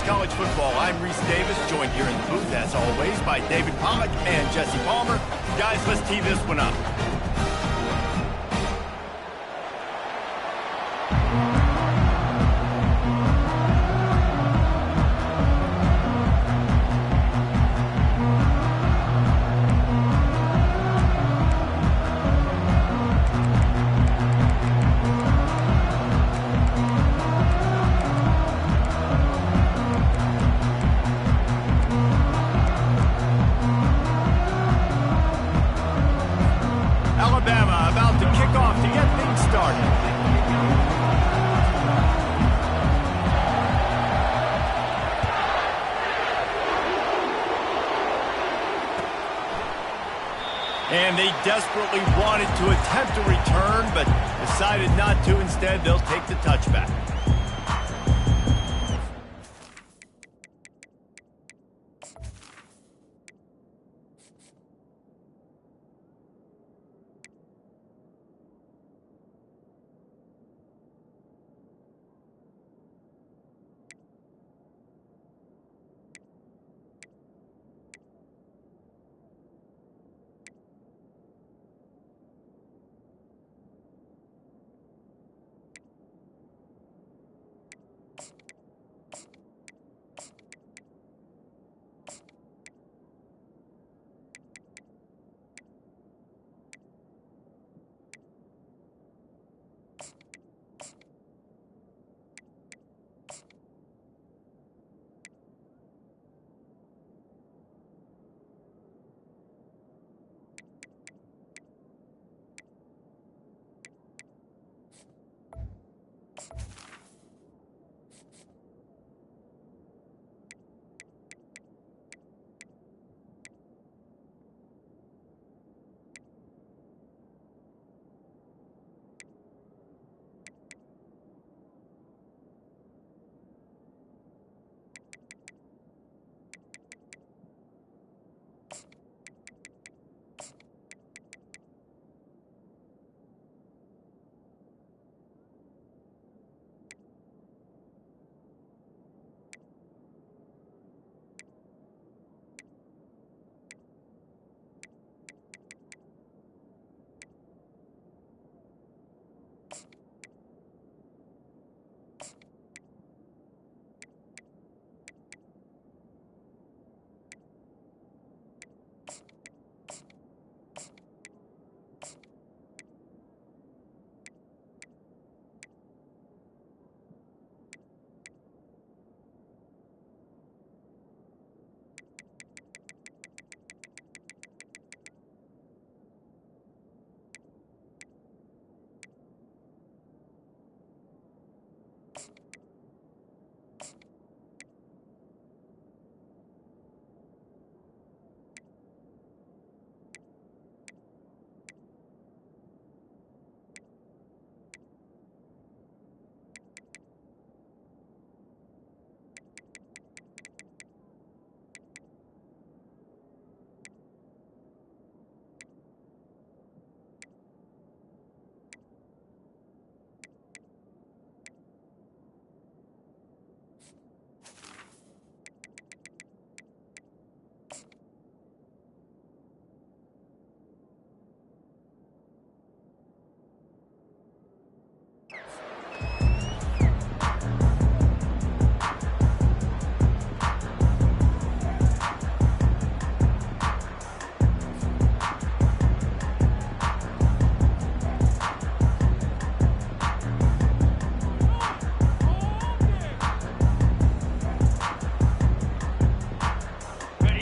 College Football. I'm Reese Davis, joined here in the booth, as always, by David Pollack and Jesse Palmer. Guys, let's tee this one up. Alabama about to kick off to get things started. And they desperately wanted to attempt a return, but decided not to. Instead, they'll take the touchback.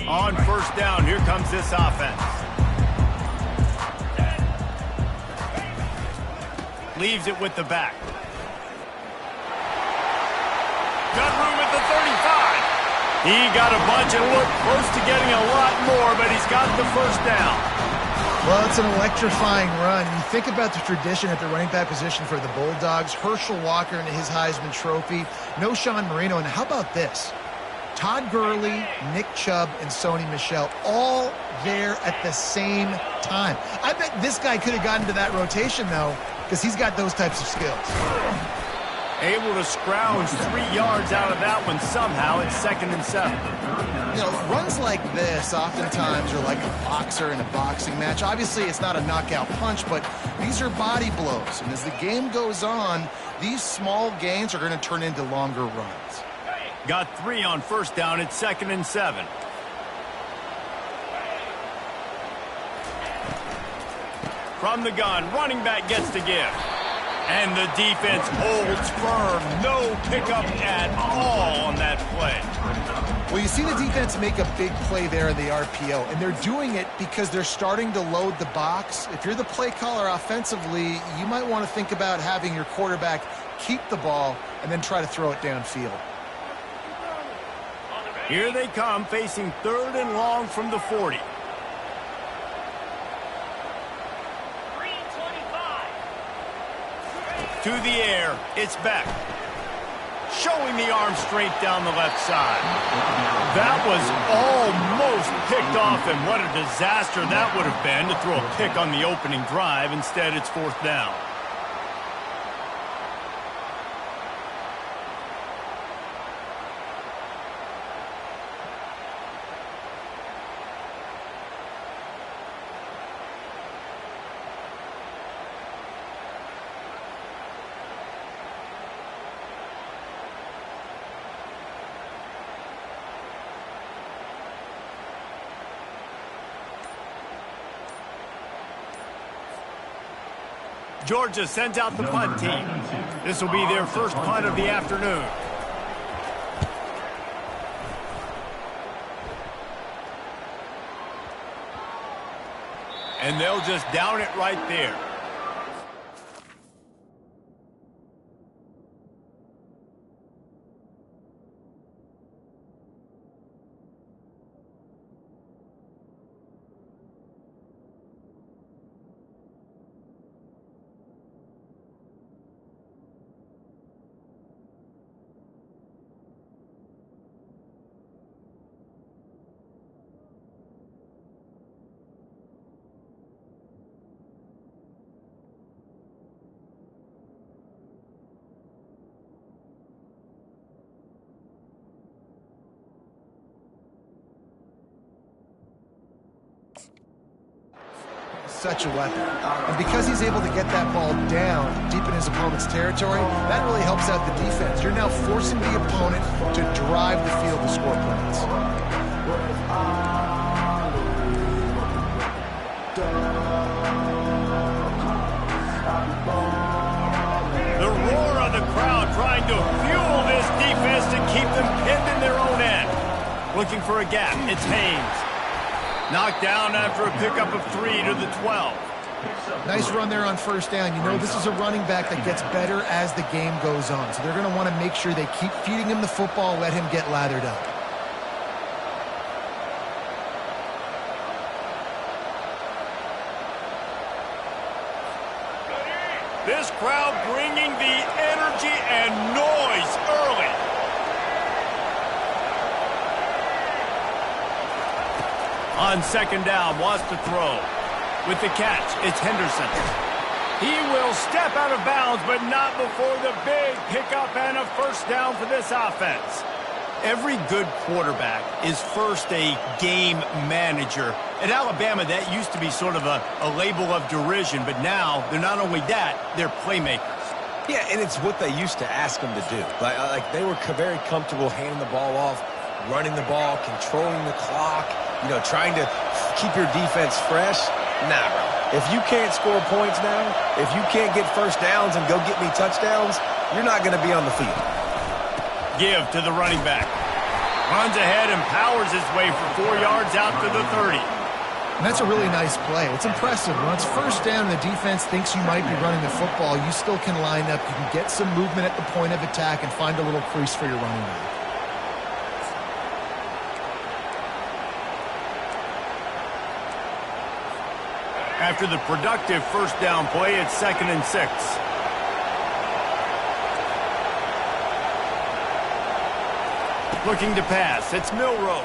On first down, here comes this offense. Leaves it with the back. Got room at the 35. He got a bunch and looked close to getting a lot more, but he's got the first down. Well, it's an electrifying run. You think about the tradition at the running back position for the Bulldogs. Herschel Walker and his Heisman Trophy. No Sean Marino. And how about this? Todd Gurley, Nick Chubb, and Sony Michel all there at the same time. I bet this guy could have gotten to that rotation, though, because he's got those types of skills. Able to scrounge 3 yards out of that one somehow. It's 2nd and 7. You know, runs like this oftentimes are like a boxer in a boxing match. Obviously, it's not a knockout punch, but these are body blows. And as the game goes on, these small gains are going to turn into longer runs. Got 3 on 1st down. It's 2nd and 7. From the gun, running back gets to give. And the defense holds firm. No pickup at all on that play. Well, you see the defense make a big play there in the RPO, and they're doing it because they're starting to load the box. If you're the play caller offensively, you might want to think about having your quarterback keep the ball and then try to throw it downfield. Here they come, facing 3rd and long from the 40. To the air, it's Beck. Showing the arm strength down the left side. That was almost picked off, and what a disaster that would have been to throw a pick on the opening drive. Instead, it's 4th down. Georgia sends out the punt team. This will be their first punt of the afternoon. And they'll just down it right there. Such a weapon. And because he's able to get that ball down deep in his opponent's territory, that really helps out the defense. You're now forcing the opponent to drive the field to score points. The roar of the crowd trying to fuel this defense to keep them pinned in their own end. Looking for a gap. It's Haynes. Knocked down after a pickup of 3 to the 12. Nice run there on 1st down. You know, this is a running back that gets better as the game goes on. So they're going to want to make sure they keep feeding him the football, let him get lathered up. This crowd bringing the energy and noise early. On 2nd down, wants to throw. With the catch, it's Henderson. He will step out of bounds, but not before the big pickup and a 1st down for this offense. Every good quarterback is first a game manager. At Alabama, that used to be sort of a label of derision, but now they're not only that, they're playmakers. Yeah, and it's what they used to ask them to do. Like they were very comfortable handing the ball off, running the ball, controlling the clock, you know, trying to keep your defense fresh. Nah, bro. If you can't score points now, if you can't get 1st downs and go get me touchdowns, you're not going to be on the field. Give to the running back. Runs ahead and powers his way for 4 yards out to the 30. And that's a really nice play. It's impressive. When it's 1st down and the defense thinks you might be running the football, you still can line up. You can get some movement at the point of attack and find a little crease for your running back. After the productive 1st down play, it's 2nd and 6. Looking to pass. It's Milroe.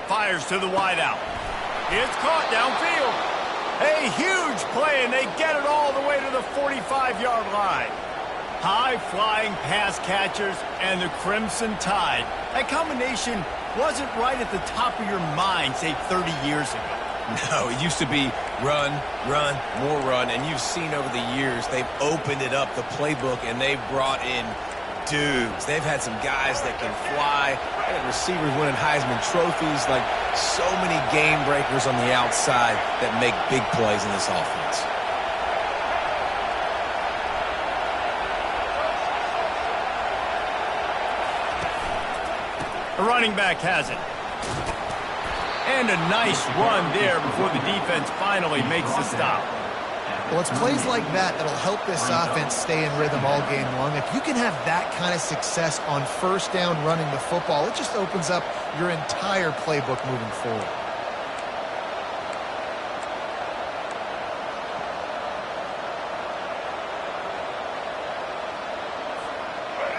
Fires to the wideout. It's caught downfield. A huge play, and they get it all the way to the 45-yard line. High-flying pass catchers and the Crimson Tide. That combination wasn't right at the top of your mind, say, 30 years ago. No, it used to be run, run, more run, and you've seen over the years they've opened it up, the playbook, and they've brought in dudes. They've had some guys that can fly, and receivers winning Heisman trophies, like so many game breakers on the outside that make big plays in this offense. The running back has it. And a nice run there before the defense finally makes the stop. Well, it's plays like that that'll help this offense stay in rhythm all game long. If you can have that kind of success on first down running the football, it just opens up your entire playbook moving forward.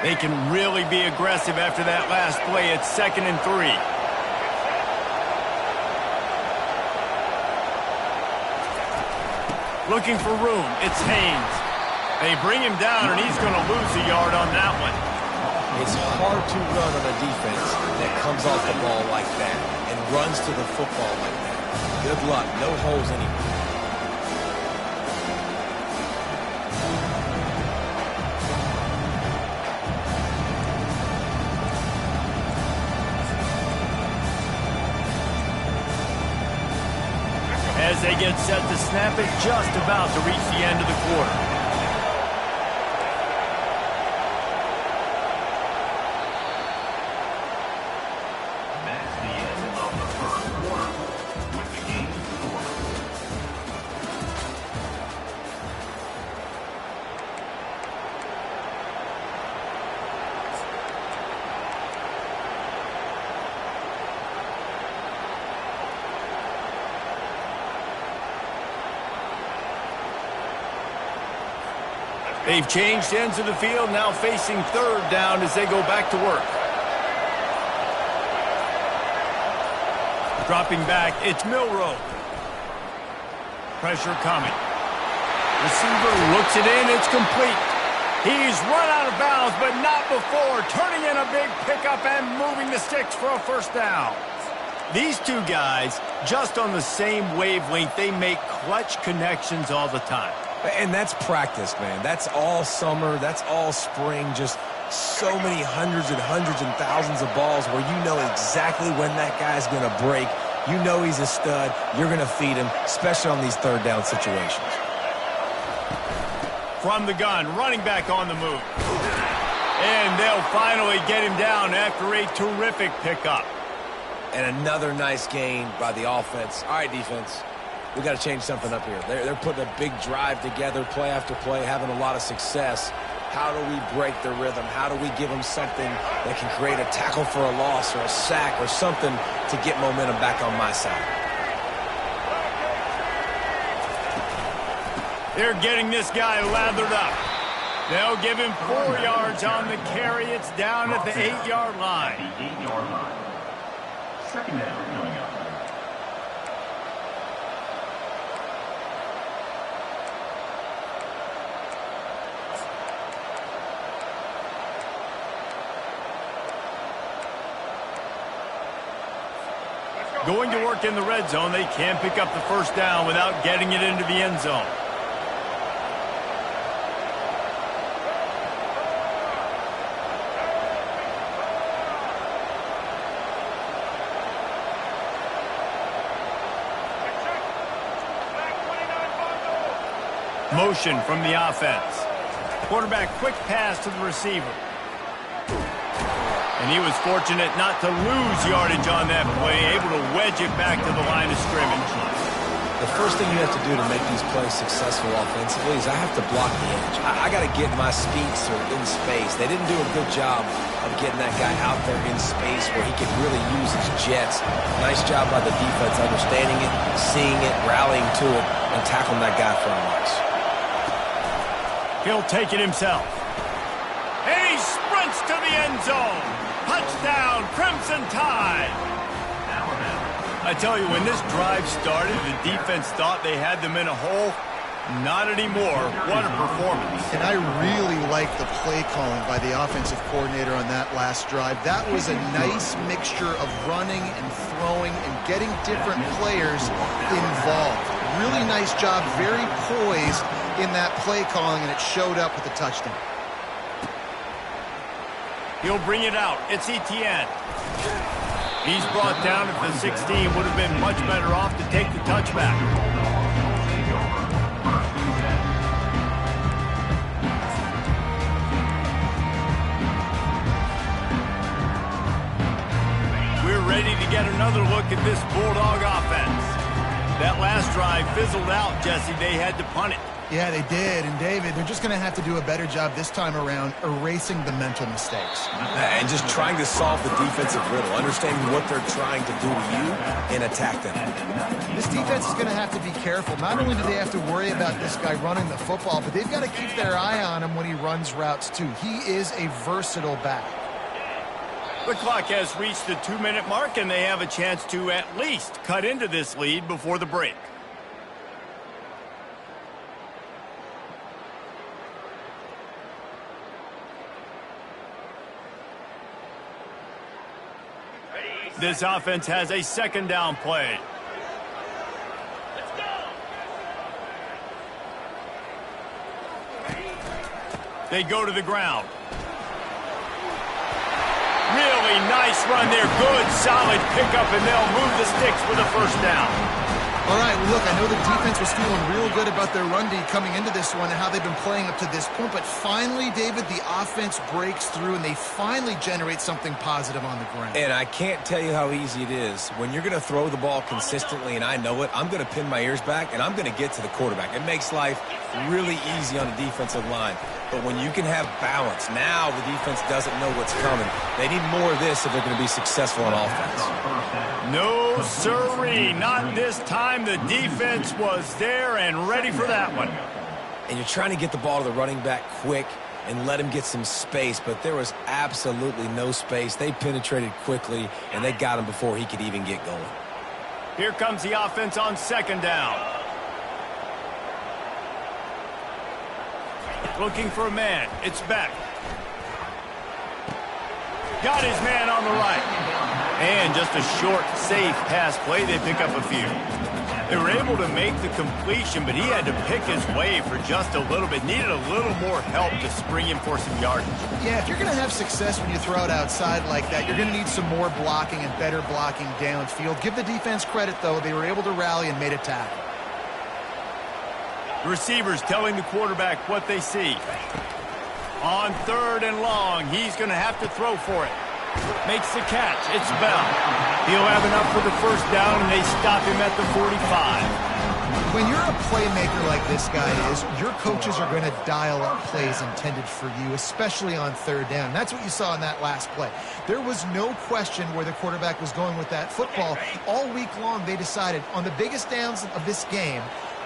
They can really be aggressive after that last play. It's 2nd and 3. Looking for room. It's Haynes. They bring him down, and he's going to lose a yard on that one. It's hard to run on a defense that comes off the ball like that and runs to the football like that. Good luck. No holes anywhere. As they get set to snap it, just about to reach the end of the quarter. That's the end of the first quarter with the game score. They've changed ends of the field, now facing 3rd down as they go back to work. Dropping back, it's Milroe. Pressure coming. Receiver looks it in, it's complete. He's run out of bounds, but not before turning in a big pickup and moving the sticks for a first down. These two guys, just on the same wavelength, they make clutch connections all the time. And that's practice, man. That's all summer. That's all spring. Just so many hundreds and thousands of balls where you know exactly when that guy's going to break. You know he's a stud. You're going to feed him, especially on these 3rd down situations. From the gun, running back on the move. And they'll finally get him down after a terrific pickup. And another nice gain by the offense. All right, defense. We got to change something up here. They're putting a big drive together, play after play, having a lot of success. How do we break the rhythm? How do we give them something that can create a tackle for a loss or a sack or something to get momentum back on my side? They're getting this guy lathered up. They'll give him 4 yards on the carry. It's down at the 8-yard line. The 8-yard line. 2nd down coming up. Going to work in the red zone, they can't pick up the first down without getting it into the end zone. Motion from the offense. Quarterback quick pass to the receiver. And he was fortunate not to lose yardage on that play, able to wedge it back to the line of scrimmage. The first thing you have to do to make these plays successful offensively is I have to block the edge. I got to get my speedster in space. They didn't do a good job of getting that guy out there in space where he could really use his jets. Nice job by the defense understanding it, seeing it, rallying to it, and tackling that guy for a loss. He'll take it himself. And he sprints to the end zone. Touchdown, Crimson Tide. I tell you, when this drive started, the defense thought they had them in a hole. Not anymore. What a performance. And I really like the play calling by the offensive coordinator on that last drive. That was a nice mixture of running and throwing and getting different players involved. Really nice job, very poised in that play calling, and it showed up with the touchdown. He'll bring it out. It's Etienne. He's brought down at the 16. Would have been much better off to take the touchback. We're ready to get another look at this Bulldog offense. That last drive fizzled out, Jesse. They had to punt it. Yeah, they did. And, David, they're just going to have to do a better job this time around erasing the mental mistakes. And just trying to solve the defensive riddle, understanding what they're trying to do to you and attack them. This defense is going to have to be careful. Not only do they have to worry about this guy running the football, but they've got to keep their eye on him when he runs routes, too. He is a versatile back. The clock has reached the 2-minute mark, and they have a chance to at least cut into this lead before the break. This offense has a second down play. Let's go. They go to the ground. Really nice run there. Good, solid pickup, and they'll move the sticks for the first down. All right, well, look, I know the defense was feeling real good about their run D coming into this one and how they've been playing up to this point, but finally, David, the offense breaks through and they finally generate something positive on the ground. And I can't tell you how easy it is. When you're going to throw the ball consistently, and I know it, I'm going to pin my ears back, and I'm going to get to the quarterback. It makes life really easy on the defensive line. But when you can have balance, now the defense doesn't know what's coming. They need more of this if they're going to be successful on offense. No, sirree, not this time. The defense was there and ready for that one. And you're trying to get the ball to the running back quick and let him get some space, but there was absolutely no space. They penetrated quickly, and they got him before he could even get going. Here comes the offense on second down. Looking for a man. It's Beck. Got his man on the right. And just a short, safe pass play. They pick up a few. They were able to make the completion, but he had to pick his way for just a little bit. Needed a little more help to spring him for some yardage. Yeah, if you're going to have success when you throw it outside like that, you're going to need some more blocking and better blocking downfield. Give the defense credit, though. They were able to rally and made a tackle. Receivers telling the quarterback what they see. On third and long, he's going to have to throw for it. Makes the catch. It's Bell. He'll have enough for the first down, and they stop him at the 45. When you're a playmaker like this guy is, your coaches are going to dial up plays intended for you, especially on third down. That's what you saw in that last play. There was no question where the quarterback was going with that football. All week long, they decided on the biggest downs of this game,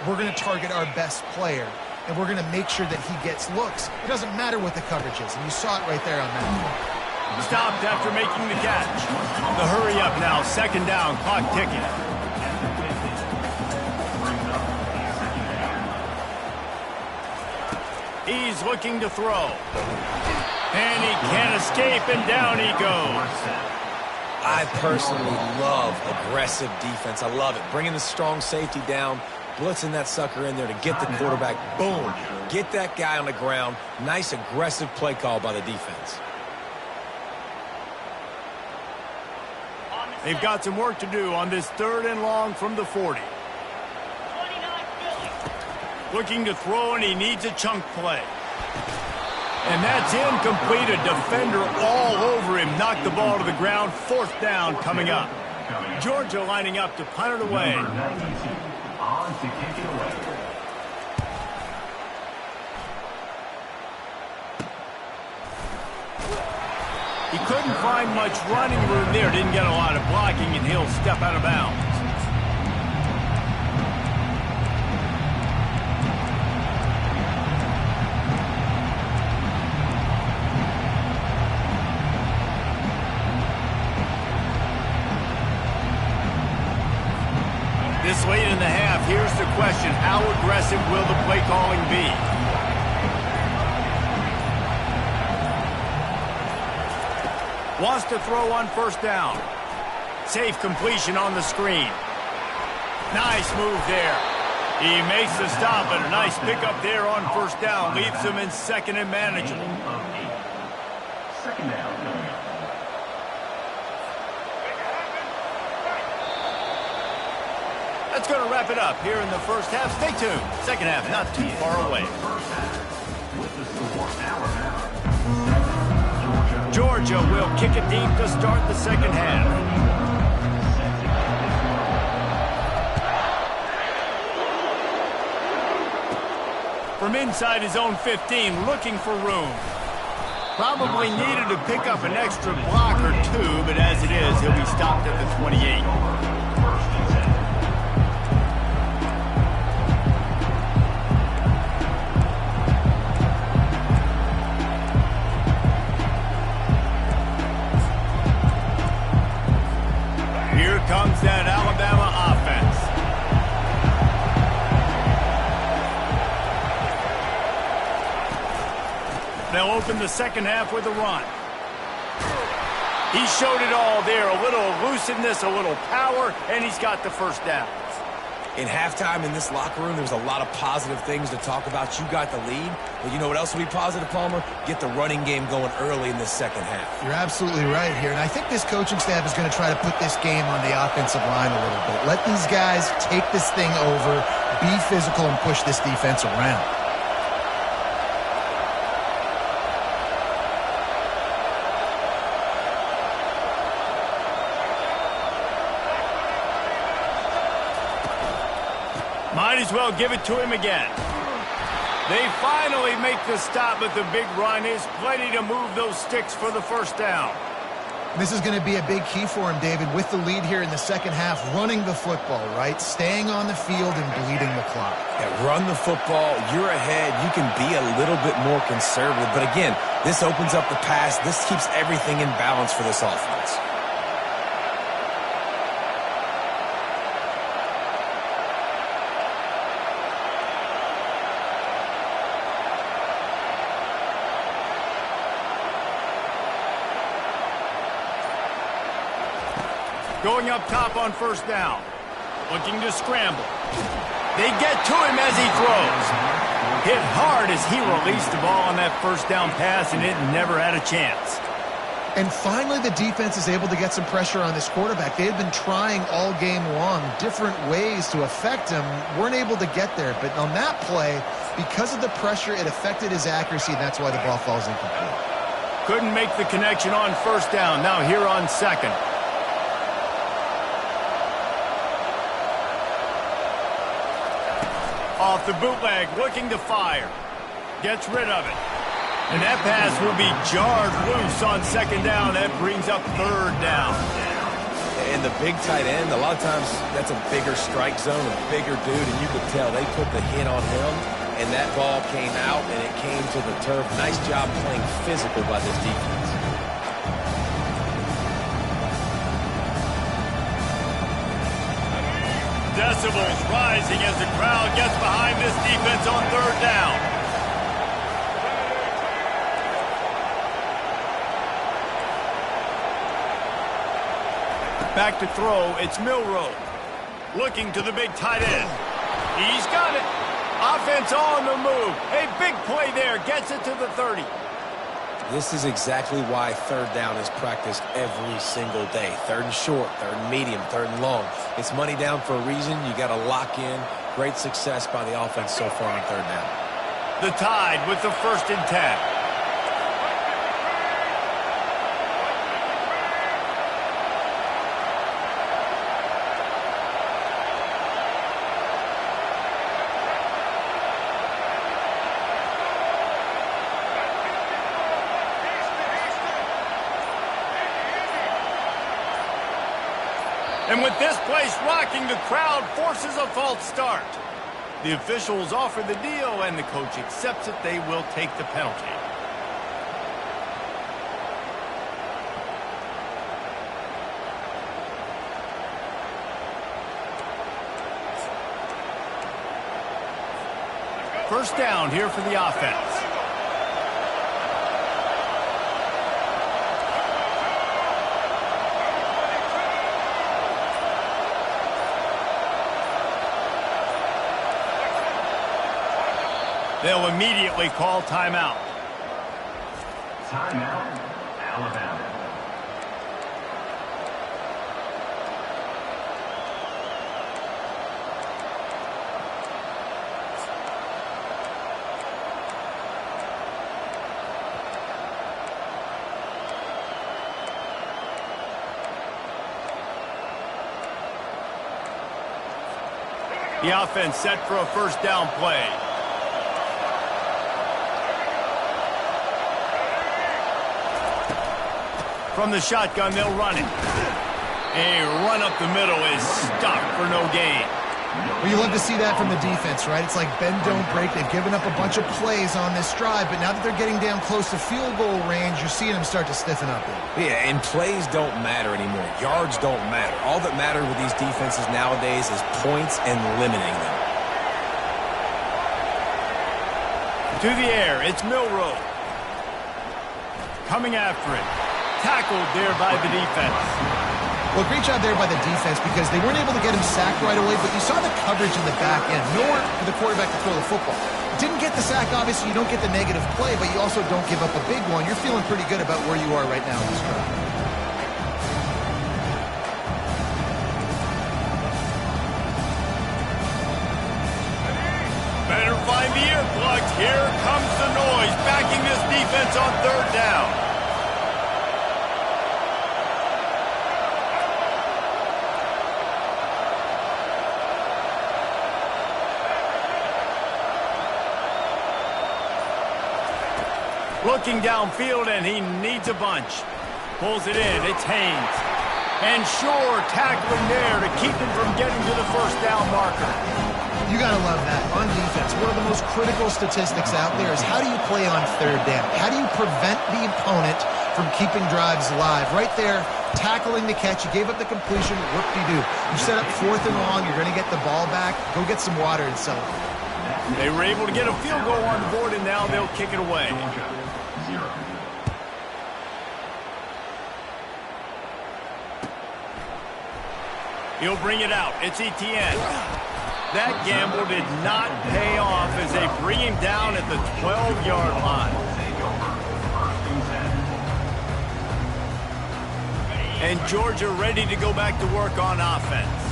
we're going to target our best player, and we're going to make sure that he gets looks. It doesn't matter what the coverage is, and you saw it right there on that play. Stopped after making the catch. The hurry up now. Second down. Clock ticking. He's looking to throw. And he can't escape, and down he goes. I personally love aggressive defense. I love it. Bringing the strong safety down, blitzing that sucker in there to get the quarterback. Boom. Get that guy on the ground. Nice aggressive play call by the defense. They've got some work to do on this third and long from the 40. Looking to throw, and he needs a chunk play. And that's incomplete. A defender all over him. Knocked the ball to the ground. Fourth down coming up. Georgia lining up to punt it away. On to kick it away. He couldn't find much running room there. Didn't get a lot of blocking, and he'll step out of bounds. This late in the half, here's the question. How aggressive will the play calling be? Wants to throw on first down. Safe completion on the screen. Nice move there. He makes the stop, but a nice pickup there on first down. Leaves him in second and manageable. Second down coming up. That's going to wrap it up here in the first half. Stay tuned. Second half not too far away. First half with the score Alabama. Georgia will kick it deep to start the second half. From inside his own 15, looking for room. Probably needed to pick up an extra block or two, but as it is, he'll be stopped at the 28. Here comes that Alabama offense. They'll open the second half with a run. He showed it all there. A little elusiveness, a little power, and he's got the first down. In halftime in this locker room, there's a lot of positive things to talk about. You got the lead, but you know what else will be positive, Palmer? Get the running game going early in the second half. You're absolutely right here, and I think this coaching staff is going to try to put this game on the offensive line a little bit. Let these guys take this thing over, be physical, and push this defense around. Might as well give it to him again. They finally make the stop, but the big run is plenty to move those sticks for the first down. This is going to be a big key for him, David, with the lead here in the second half, running the football, right? Staying on the field and bleeding the clock. Yeah, run the football. You're ahead. You can be a little bit more conservative. But again, this opens up the pass. This keeps everything in balance for this offense. Going up top on first down. Looking to scramble. They get to him as he throws. Hit hard as he released the ball on that first down pass, and it never had a chance. And finally, the defense is able to get some pressure on this quarterback. They had been trying all game long different ways to affect him. Weren't able to get there. But on that play, because of the pressure, it affected his accuracy, and that's why the ball falls incomplete. Couldn't make the connection on first down. Now here on second. Off the bootleg, looking to fire. Gets rid of it. And that pass will be jarred loose on second down. That brings up third down. And the big tight end, a lot of times that's a bigger strike zone, a bigger dude, and you could tell they put the hit on him, and that ball came out, and it came to the turf. Nice job playing physical by this defense. Decibels rising as the crowd gets behind this defense on third down. Back to throw, it's Milroe. Looking to the big tight end. He's got it. Offense on the move. A big play there, gets it to the 30. This is exactly why third down is practiced every single day. Third and short, third and medium, third and long. It's money down for a reason. You got to lock in. Great success by the offense so far on third down. The Tide with the 1st and 10. And with this place rocking, the crowd forces a false start. The officials offer the deal, and the coach accepts it. They will take the penalty. First down here for the offense. They'll immediately call timeout. Timeout, Alabama. The offense set for a first down play. From the shotgun, they'll run it. A run up the middle is stopped for no gain. Well, you love to see that from the defense, right? It's like bend, don't break. They've given up a bunch of plays on this drive, but now that they're getting down close to field goal range, you're seeing them start to stiffen up. Yeah, and plays don't matter anymore. Yards don't matter. All that matters with these defenses nowadays is points and limiting them. To the air, it's Milroe. Coming after it. Tackled there by the defense. Well, great job there by the defense because they weren't able to get him sacked right away, but you saw the coverage in the back end. Nowhere for the quarterback to throw the football. Didn't get the sack, obviously. You don't get the negative play, but you also don't give up a big one. You're feeling pretty good about where you are right now in this drive. Better find the earplugs. Here comes the noise, backing this defense on third down. Looking downfield, and he needs a bunch. Pulls it in. It's Haynes. And Shore tackling there to keep him from getting to the first down marker. You got to love that on defense. One of the most critical statistics out there is how do you play on third down? How do you prevent the opponent from keeping drives alive? Right there, tackling the catch. You gave up the completion. Whoop-de-doo. You set up fourth and long. You're going to get the ball back. Go get some water and celebrate. They were able to get a field goal on the board, and now they'll kick it away. Georgia, 0. He'll bring it out. It's Etienne. That gamble did not pay off as they bring him down at the 12-yard line. And Georgia ready to go back to work on offense.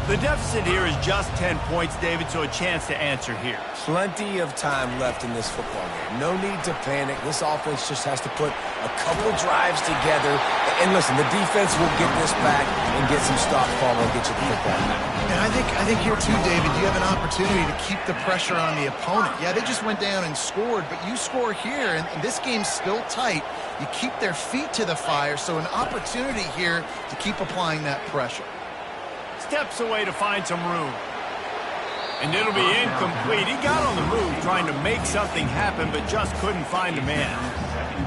The deficit here is just 10 points, David, so a chance to answer here. Plenty of time left in this football game. No need to panic. This offense just has to put a couple drives together. And listen, the defense will get this back and get some stop form and get you the football back. And I think here too, David, you have an opportunity to keep the pressure on the opponent. Yeah, they just went down and scored, but you score here, and this game's still tight. You keep their feet to the fire, so an opportunity here to keep applying that pressure. Steps away to find some room. And it'll be incomplete. He got on the move trying to make something happen, but just couldn't find a man.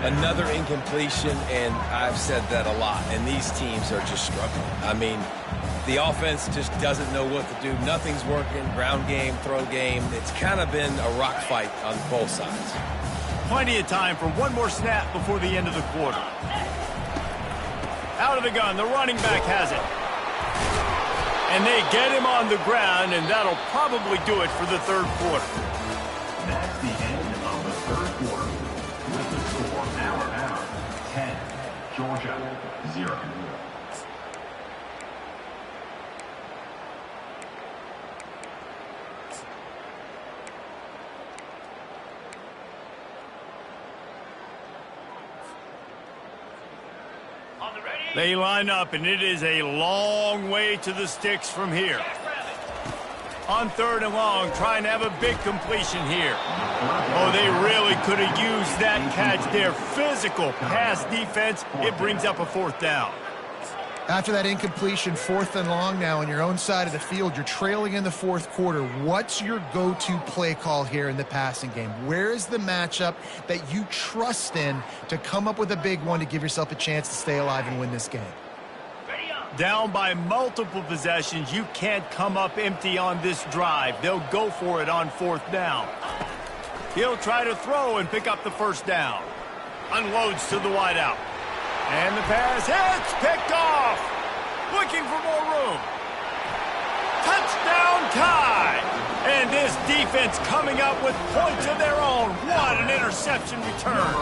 Another incompletion, and I've said that a lot, and these teams are just struggling. I mean, the offense just doesn't know what to do. Nothing's working. Ground game, throw game. It's kind of been a rock fight on both sides. Plenty of time for one more snap before the end of the quarter. Out of the gun, the running back has it. And they get him on the ground, and that'll probably do it for the third quarter. That's the end of the third quarter. With the score, Alabama 10, Georgia 0. They line up, and it is a long way to the sticks from here. On third and long, trying to have a big completion here. Oh, they really could have used that catch there. Physical pass defense. It brings up a fourth down. After that incompletion, fourth and long now on your own side of the field, you're trailing in the fourth quarter. What's your go-to play call here in the passing game? Where is the matchup that you trust in to come up with a big one to give yourself a chance to stay alive and win this game? Down by multiple possessions, you can't come up empty on this drive. They'll go for it on fourth down. He'll try to throw and pick up the first down. Unloads to the wideout. And the pass hits, picked off. Looking for more room. Touchdown tie. And this defense coming up with points of their own. What an interception return.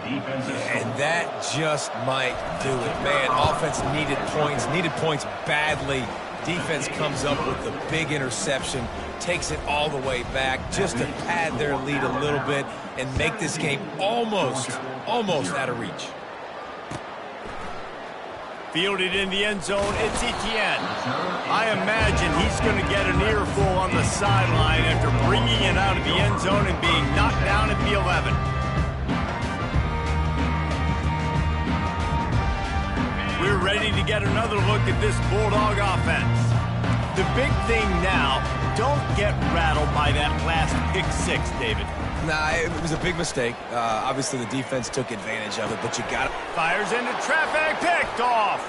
And that just might do it. Man, offense needed points badly. Defense comes up with the big interception, takes it all the way back just to pad their lead a little bit and make this game almost out of reach. Fielded in the end zone, it's Etienne. I imagine he's going to get an earful on the sideline after bringing it out of the end zone and being knocked down at the 11. We're ready to get another look at this Bulldog offense. The big thing now, don't get rattled by that last pick six, David. Nah, it was a big mistake. Obviously, the defense took advantage of it, but you got it. Fires into traffic, picked off.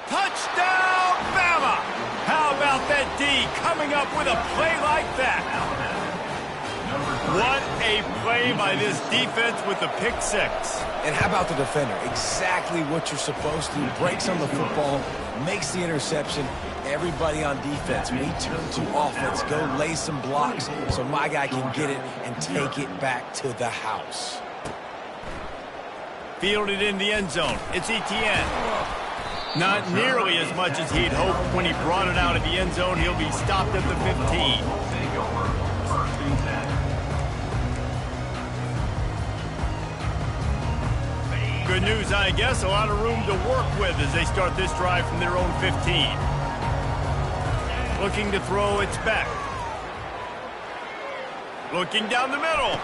Touchdown, Bama! How about that D coming up with a play like that? What a play by this defense with the pick six. And how about the defender? Exactly what you're supposed to. Breaks on the football, makes the interception. Everybody on defense, we turn to offense. Go lay some blocks so my guy can get it and take it back to the house. Fielded in the end zone. It's Etienne. Not nearly as much as he'd hoped when he brought it out of the end zone. He'll be stopped at the 15. Good news, I guess. A lot of room to work with as they start this drive from their own 15. Looking to throw, it's back. Looking down the middle.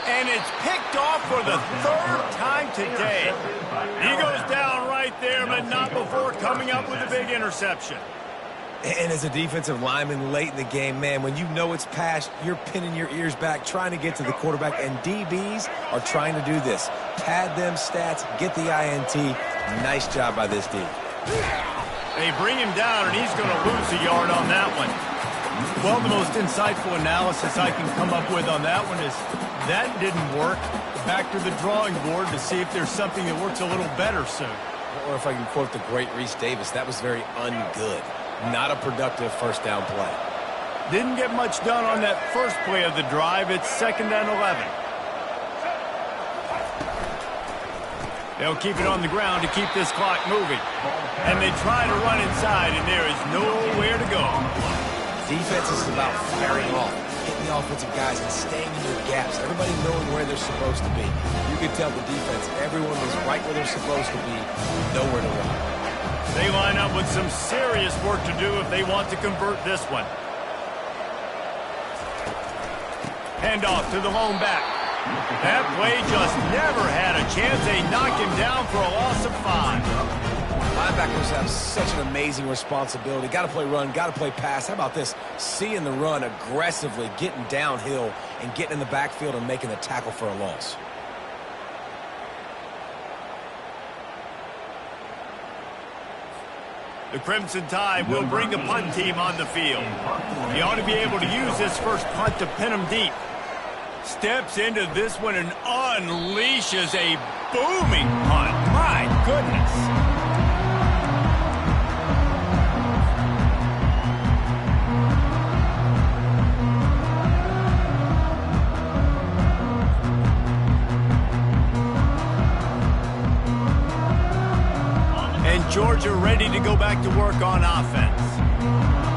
And it's picked off for the third time today. He goes down right there, but not before coming up with a big interception. And as a defensive lineman late in the game, man, when you know it's passed, you're pinning your ears back, trying to get to the quarterback, and DBs are trying to do this. Pad them stats, get the INT. Nice job by this D. They bring him down, and he's going to lose a yard on that one. Well, the most insightful analysis I can come up with on that one is that didn't work. Back to the drawing board to see if there's something that works a little better soon. Or if I can quote the great Reese Davis, that was very ungood. Not a productive first down play. Didn't get much done on that first play of the drive. It's 2nd and 11. They'll keep it on the ground to keep this clock moving. And they try to run inside, and there is nowhere to go. Defense is about firing off, hitting the offensive guys and staying in their gaps. Everybody knowing where they're supposed to be. You could tell the defense, everyone was right where they're supposed to be, nowhere to run. They line up with some serious work to do if they want to convert this one. Handoff to the lone back. That play just never had a chance. They knock him down for a loss of 5. Linebackers have such an amazing responsibility. Got to play run, got to play pass. How about this? Seeing the run aggressively, getting downhill, and getting in the backfield and making the tackle for a loss. The Crimson Tide will bring the punt team on the field. He ought to be able to use this first punt to pin him deep. Steps into this one and unleashes a booming punt. My goodness. Georgia ready to go back to work on offense.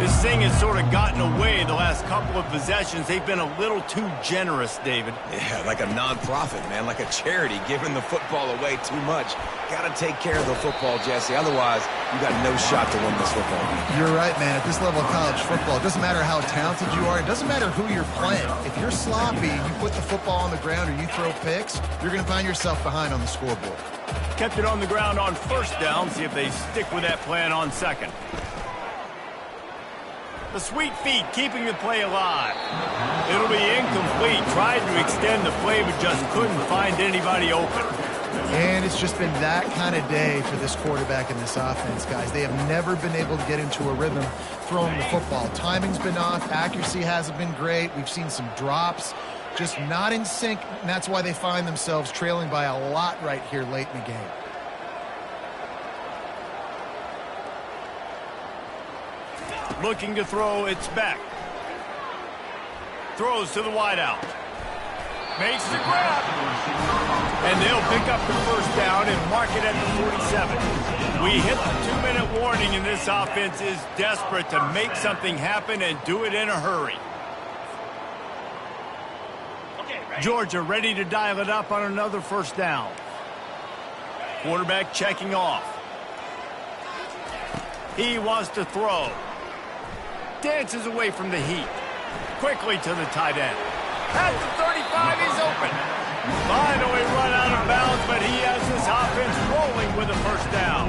This thing has sort of gotten away the last couple of possessions. They've been a little too generous, David. Yeah, like a non-profit, man, like a charity, giving the football away too much. Got to take care of the football, Jesse. Otherwise, you got no shot to win this football game. You're right, man. At this level of college football, it doesn't matter how talented you are. It doesn't matter who you're playing. If you're sloppy, you put the football on the ground or you throw picks, you're going to find yourself behind on the scoreboard. Kept it on the ground on first down. See if they stick with that plan on second. The sweet feet keeping the play alive. It'll be incomplete. Tried to extend the play, but just couldn't find anybody open. And it's just been that kind of day for this quarterback and this offense, guys. They have never been able to get into a rhythm throwing the football. Timing's been off. Accuracy hasn't been great. We've seen some drops. Just not in sync, and that's why they find themselves trailing by a lot right here late in the game. Looking to throw, it's Beck. Throws to the wideout. Makes the grab. And they'll pick up the first down and mark it at the 47. We hit the 2-minute warning, and this offense is desperate to make something happen and do it in a hurry. Georgia ready to dial it up on another first down. Quarterback checking off. He wants to throw. Dances away from the heat. Quickly to the tight end. At the 35, he's open. Finally run out of bounds, but he has this offense rolling with a first down.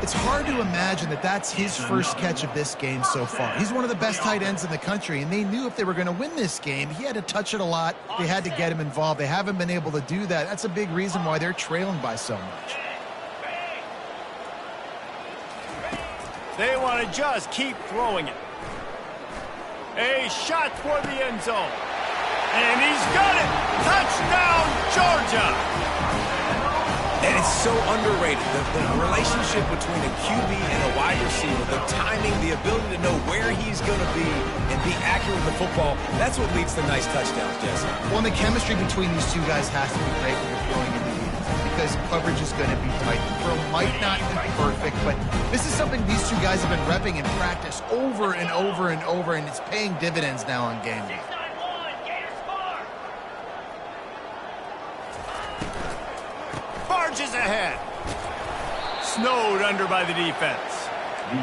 It's hard to imagine that that's his first catch of this game so far. He's one of the best tight ends in the country, and they knew if they were going to win this game, he had to touch it a lot. They had to get him involved. They haven't been able to do that. That's a big reason why they're trailing by so much. They want to just keep throwing it. A shot toward the end zone. And he's got it. Touchdown, Georgia. And it's so underrated. The relationship between a QB and a wide receiver, the timing, the ability to know where he's going to be and be accurate with the football, that's what leads to nice touchdowns, Jesse. Well, and the chemistry between these two guys has to be great when you're throwing in the end because coverage is going to be tight. The throw might not be perfect, but this is something these two guys have been repping in practice over and over and over, and it's paying dividends now on game day. Barges ahead. Snowed under by the defense.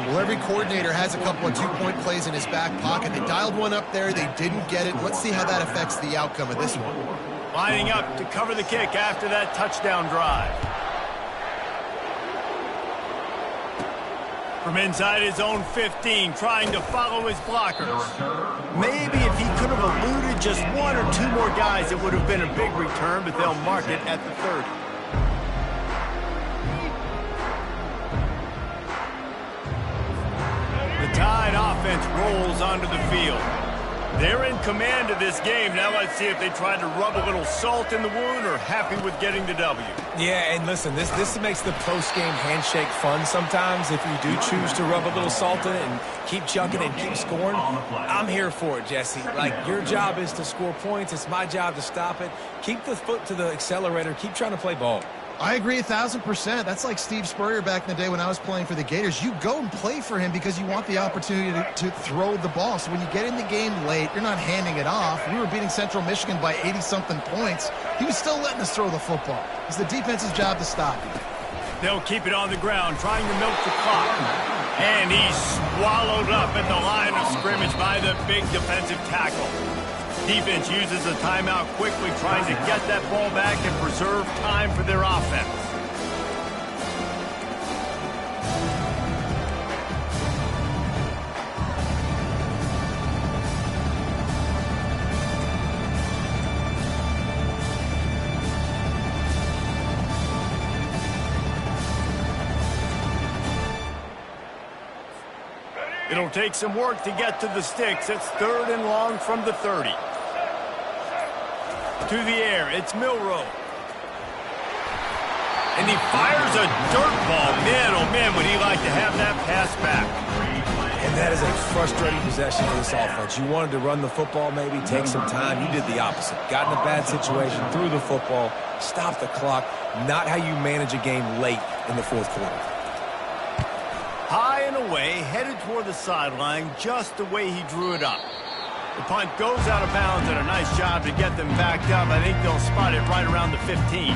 Well, every coordinator has a couple of two-point plays in his back pocket. They dialed one up there. They didn't get it. Let's see how that affects the outcome of this one. Lining up to cover the kick after that touchdown drive. From inside his own 15, trying to follow his blockers. Maybe if he could have eluded just one or two more guys, it would have been a big return, but they'll mark it at the 30. The Tide offense rolls onto the field. They're in command of this game. Now let's see if they try to rub a little salt in the wound or happy with getting the W. Yeah, and listen, this makes the post-game handshake fun sometimes if you do choose to rub a little salt in it and keep chucking and keep scoring. I'm here for it, Jesse. Like, your job is to score points. It's my job to stop it. Keep the foot to the accelerator. Keep trying to play ball. I agree 1,000%. That's like Steve Spurrier back in the day when I was playing for the Gators. You go and play for him because you want the opportunity to throw the ball. So when you get in the game late, you're not handing it off. We were beating Central Michigan by 80-something points. He was still letting us throw the football. It's the defense's job to stop him. They'll keep it on the ground, trying to milk the clock. And he's swallowed up at the line of scrimmage by the big defensive tackle. Defense uses a timeout quickly, trying to get that ball back and preserve time for their offense. It'll take some work to get to the sticks. It's 3rd and long from the 30. To the air, it's Milroe. And he fires a dirt ball. Man, oh man, would he like to have that pass back. And that is a frustrating possession for this offense. You wanted to run the football, maybe take some time. You did the opposite. Got in a bad situation, threw the football, stopped the clock. Not how you manage a game late in the 4th quarter. High and away, headed toward the sideline, just the way he drew it up. The punt goes out of bounds, and a nice job to get them backed up. I think they'll spot it right around the 15.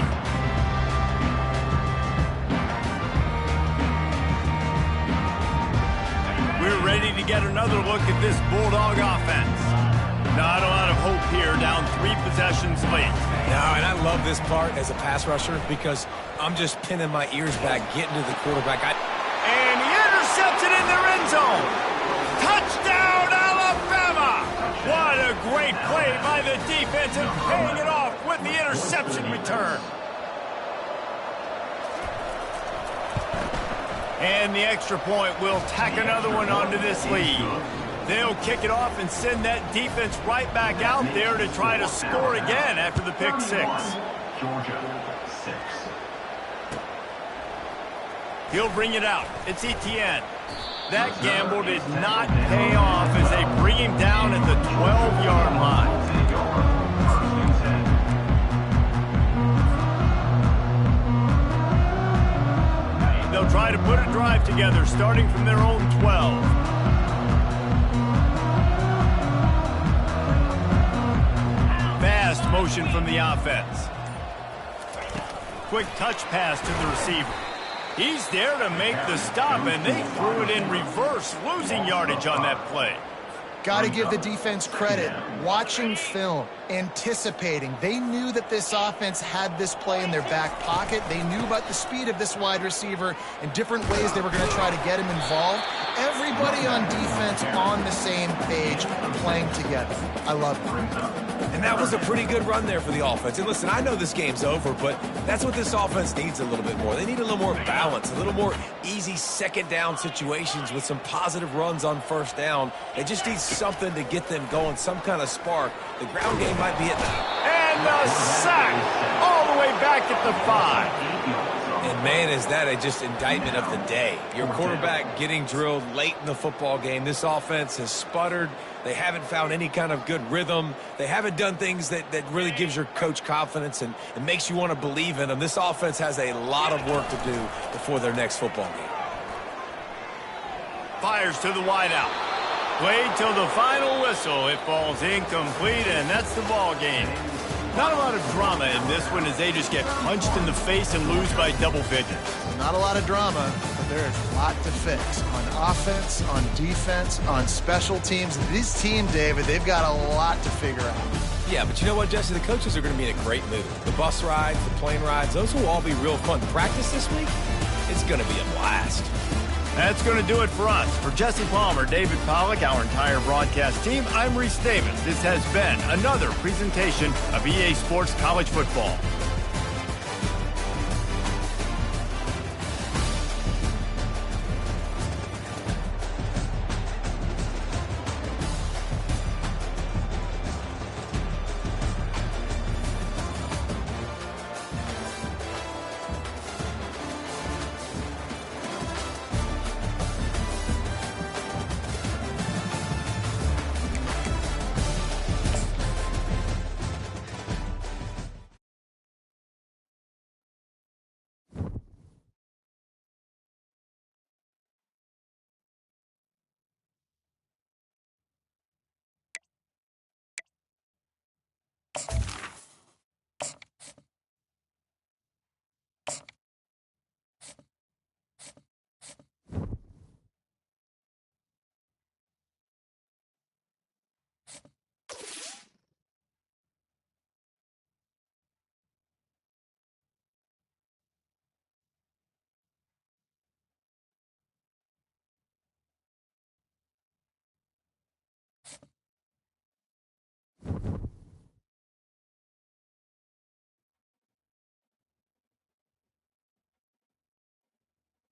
We're ready to get another look at this Bulldog offense. Not a lot of hope here, down 3 possessions late. No, and I love this part as a pass rusher because I'm just pinning my ears back, getting to the quarterback. And he intercepts it in their end zone. Touchdown, Alabama! What a great play by the defense and paying it off with the interception return. And the extra point will tack another one onto this lead. They'll kick it off and send that defense right back out there to try to score again after the pick six. Georgia, 6. He'll bring it out. It's Etienne. That gamble did not pay off as they bring him down at the 12-yard line. They'll try to put a drive together starting from their own 12. Fast motion from the offense. Quick touch pass to the receiver. He's there to make the stop, and they threw it in reverse, losing yardage on that play. Got to give the defense credit. Watching film, anticipating. They knew that this offense had this play in their back pocket. They knew about the speed of this wide receiver and different ways they were going to try to get him involved. Everybody on defense on the same page, playing together. I love it. And that was a pretty good run there for the offense. And listen, I know this game's over, but that's what this offense needs a little bit more. They need a little more balance, a little more easy second down situations with some positive runs on first down. They just need something to get them going, some kind of spark. The ground game might be it now. And the sack all the way back at the 5. And, man, is that just indictment of the day. Your quarterback getting drilled late in the football game. This offense has sputtered. They haven't found any kind of good rhythm. They haven't done things that really gives your coach confidence and makes you want to believe in them. This offense has a lot of work to do before their next football game. Fires to the wideout. Played till the final whistle. It falls incomplete, and that's the ball game. Not a lot of drama in this one as they just get punched in the face and lose by double digits. Not a lot of drama, but there is a lot to fix on offense, on defense, on special teams. This team, David, they've got a lot to figure out. Yeah, but you know what, Jesse? The coaches are going to be in a great mood. The bus rides, the plane rides, those will all be real fun. Practice this week, it's going to be a blast. That's going to do it for us. For Jesse Palmer, David Pollack, our entire broadcast team, I'm Reese Davis. This has been another presentation of EA Sports College Football.